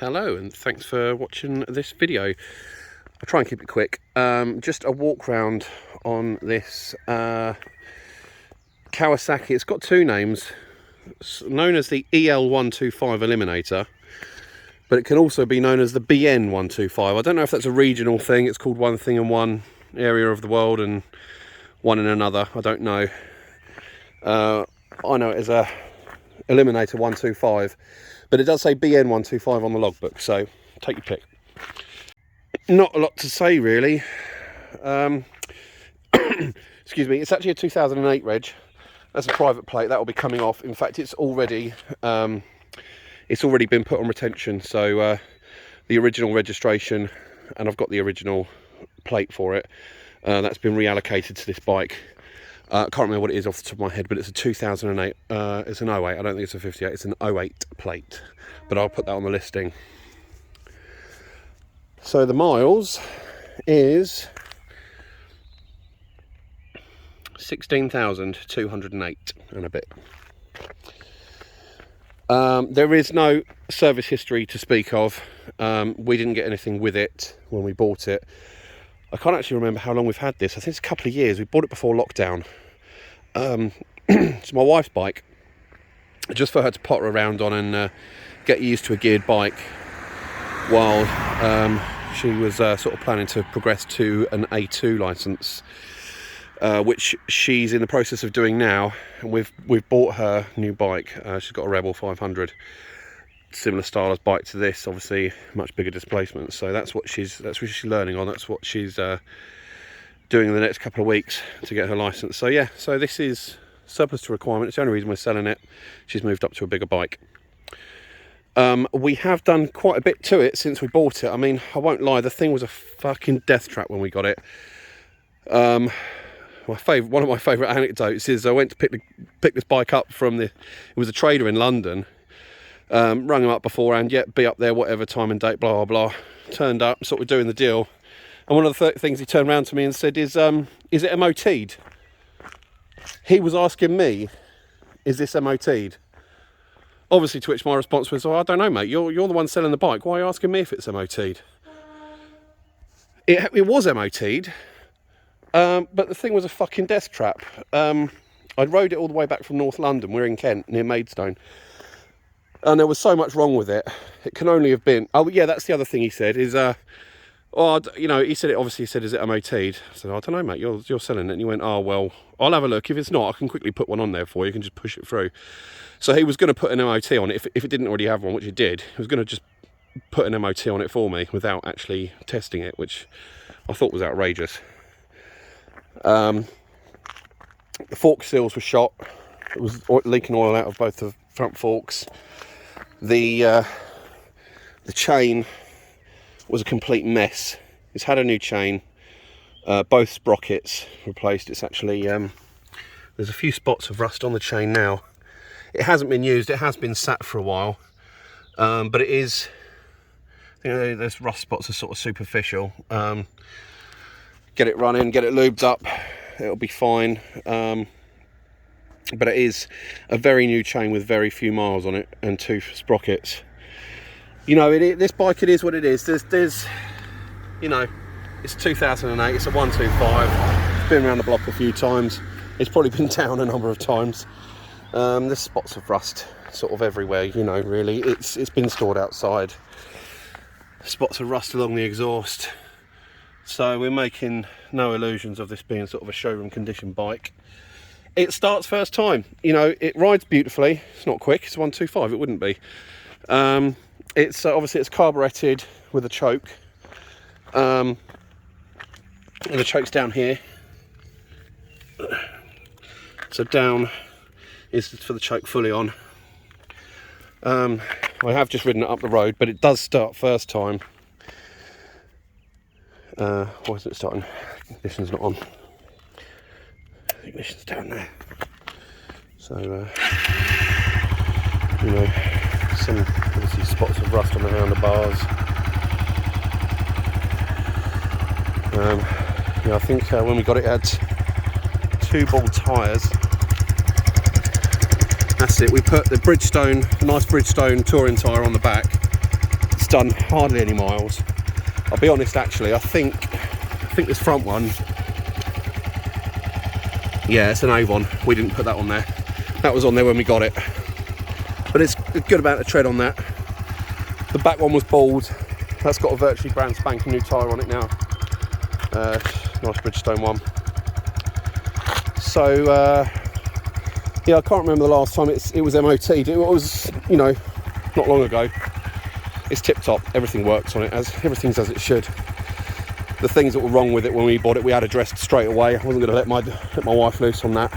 Hello and thanks for watching this video. I'll try and keep it quick. Just a walk round on this Kawasaki. It's got two names. It's known as the EL125 Eliminator, but it can also be known as the BN125. I don't know if that's a regional thing. It's called one thing in one area of the world and one in another. I don't know. I know it as a Eliminator 125, but it does say BN125 on the logbook, so take your pick. Not a lot to say really. Excuse me, it's actually a 2008 reg. That's a private plate. That will be coming off. In fact, it's already been put on retention, so the original registration, and I've got the original plate for it, that's been reallocated to this bike. I can't remember what it is off the top of my head, but it's a 2008, it's an 08, I don't think it's a 58, it's an 08 plate, but I'll put that on the listing. So the miles is 16,208 and a bit. There is no service history to speak of. We didn't get anything with it when we bought it. I can't actually remember how long we've had this. I think it's a couple of years. We bought it before lockdown. It's my wife's bike, just for her to potter around on and get used to a geared bike while she was sort of planning to progress to an A2 licence, which she's in the process of doing now. And we've bought her new bike. She's got a Rebel 500, similar style as bike to this, obviously much bigger displacement. So that's what she's learning on. That's what she's doing in the next couple of weeks to get her license. So yeah, so this is surplus to requirement. It's the only reason we're selling it. She's moved up to a bigger bike. We have done quite a bit to it since we bought it. I mean, I won't lie, the thing was a fucking death trap when we got it. One of my favourite anecdotes is I went to pick this bike up from it was a trader in London. Rung him up beforehand, yeah, be up there whatever time and date, blah blah blah. Turned up, sort of doing the deal, and one of the things he turned around to me and said is it MOT'd? He was asking me, is this MOT'd? Obviously, to which my response was, oh, I don't know, mate, you're the one selling the bike, why are you asking me if it's MOT'd? It was MOT'd, but the thing was a fucking death trap. I'd rode it all the way back from North London. We're in Kent, near Maidstone. And there was so much wrong with it. It can only have been... Oh, yeah, that's the other thing he said, is... he said it, obviously he said, is it MOT'd? I said, I don't know, mate, you're selling it. And he went, oh, well, I'll have a look. If it's not, I can quickly put one on there for you. You can just push it through. So he was going to put an MOT on it. If it didn't already have one, which it did, he was going to just put an MOT on it for me without actually testing it, which I thought was outrageous. The fork seals were shot. It was leaking oil out of both the front forks. The chain was a complete mess. It's had a new chain, both sprockets replaced. It's actually there's a few spots of rust on the chain now. It hasn't been used. It has been sat for a while, but it is, you know, those rust spots are sort of superficial. Get it running, get it lubed up, it'll be fine. But it is a very new chain with very few miles on it and two sprockets. You know, this bike, it is what it is. There's you know, it's 2008, it's a 125. It's been around the block a few times. It's probably been down a number of times. There's spots of rust sort of everywhere, you know, really. It's been stored outside. Spots of rust along the exhaust. So we're making no illusions of this being sort of a showroom condition bike. It starts first time, you know, it rides beautifully. It's not quick, it's a 125, it wouldn't be. It's obviously it's carburetted with a choke, and the choke's down here. So down is for the choke fully on. I have just ridden it up the road, but it does start first time. Why isn't it starting? Ignition's not on. Ignition's down there. So, you know, some obviously spots of rust on the handlebars. Yeah, I think when we got it, it had 2 ball tyres. That's it. We put the Bridgestone, nice Bridgestone touring tyre on the back. It's done hardly any miles. I'll be honest, actually, I think this front one, yeah, it's an Avon. We didn't put that on there. That was on there when we got it. But it's a good amount of tread on that. The back one was bald. That's got a virtually brand spanking new tyre on it now. Nice Bridgestone one. So, yeah, I can't remember the last time it was MOT'd. It was, you know, not long ago. It's tip top. Everything works on it. Everything's as it should. The things that were wrong with it when we bought it, we had addressed straight away. I wasn't going to let my wife loose on that.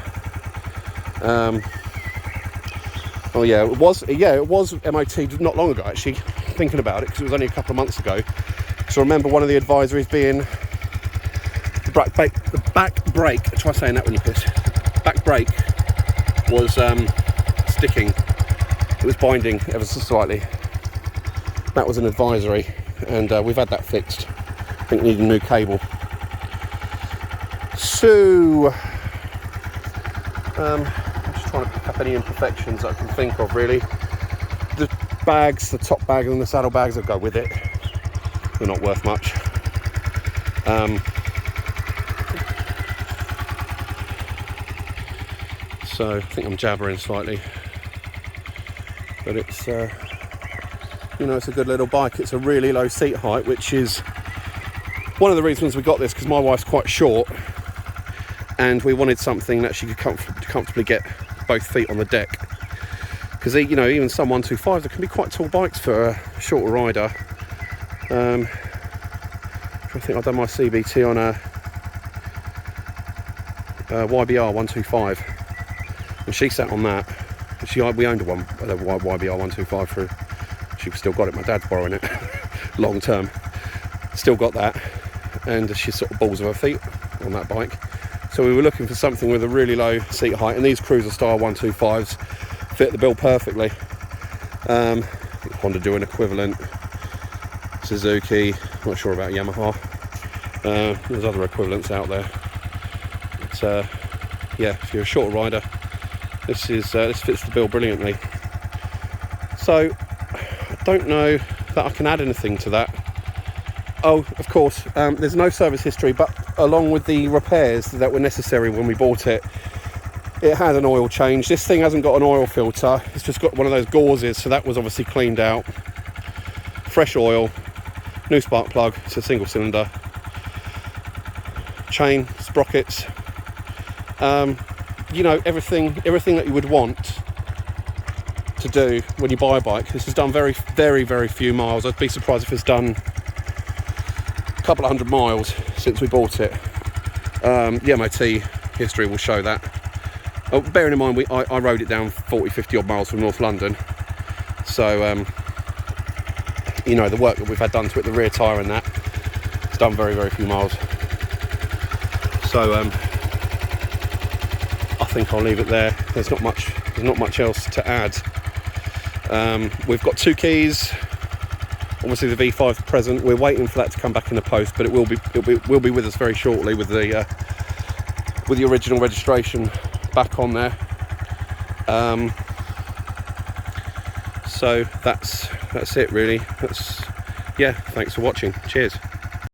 Oh yeah, it was MOT'd not long ago, actually. Thinking about it, because it was only a couple of months ago. So I remember one of the advisories being the back brake. Try saying that when you piss. Back brake was sticking. It was binding ever so slightly. That was an advisory, and we've had that fixed. I think we need a new cable. So I'm just trying to pick up any imperfections that I can think of, really. The bags, the top bag and the saddle bags that go with it, they're not worth much. So I think I'm jabbering slightly, but it's you know, it's a good little bike. It's a really low seat height, which is one of the reasons we got this, because my wife's quite short and we wanted something that she could comfortably get both feet on the deck. Because, you know, even some 125s, they can be quite tall bikes for a shorter rider. I think I've done my CBT on a YBR 125, and she sat on that. We owned a YBR 125 for. She's still got it. My dad's borrowing it, long term. Still got that, and she's sort of balls of her feet on that bike. So we were looking for something with a really low seat height, and these cruiser style 125s fit the bill perfectly. I think Honda do an equivalent. Suzuki, not sure about Yamaha. There's other equivalents out there. But yeah, if you're a short rider, this fits the bill brilliantly. So I don't know that I can add anything to that. Oh, of course, there's no service history, but along with the repairs that were necessary when we bought it, it had an oil change. This thing hasn't got an oil filter, it's just got one of those gauzes, so that was obviously cleaned out. Fresh oil, new spark plug, it's a single cylinder, chain, sprockets, you know, everything that you would want to do when you buy a bike. This has done very, very, very few miles. I'd be surprised if it's done a couple of 100 miles since we bought it. The MOT history will show that. Oh, bearing in mind, I rode it down 40-50 odd miles from North London, so you know, the work that we've had done to it, the rear tyre and that, it's done very, very few miles. So I think I'll leave it there. There's not much else to add. We've got 2 keys. Obviously the V5 present. We're waiting for that to come back in the post, but it will be with us very shortly with the original registration back on there. So that's it really. Yeah, thanks for watching. Cheers.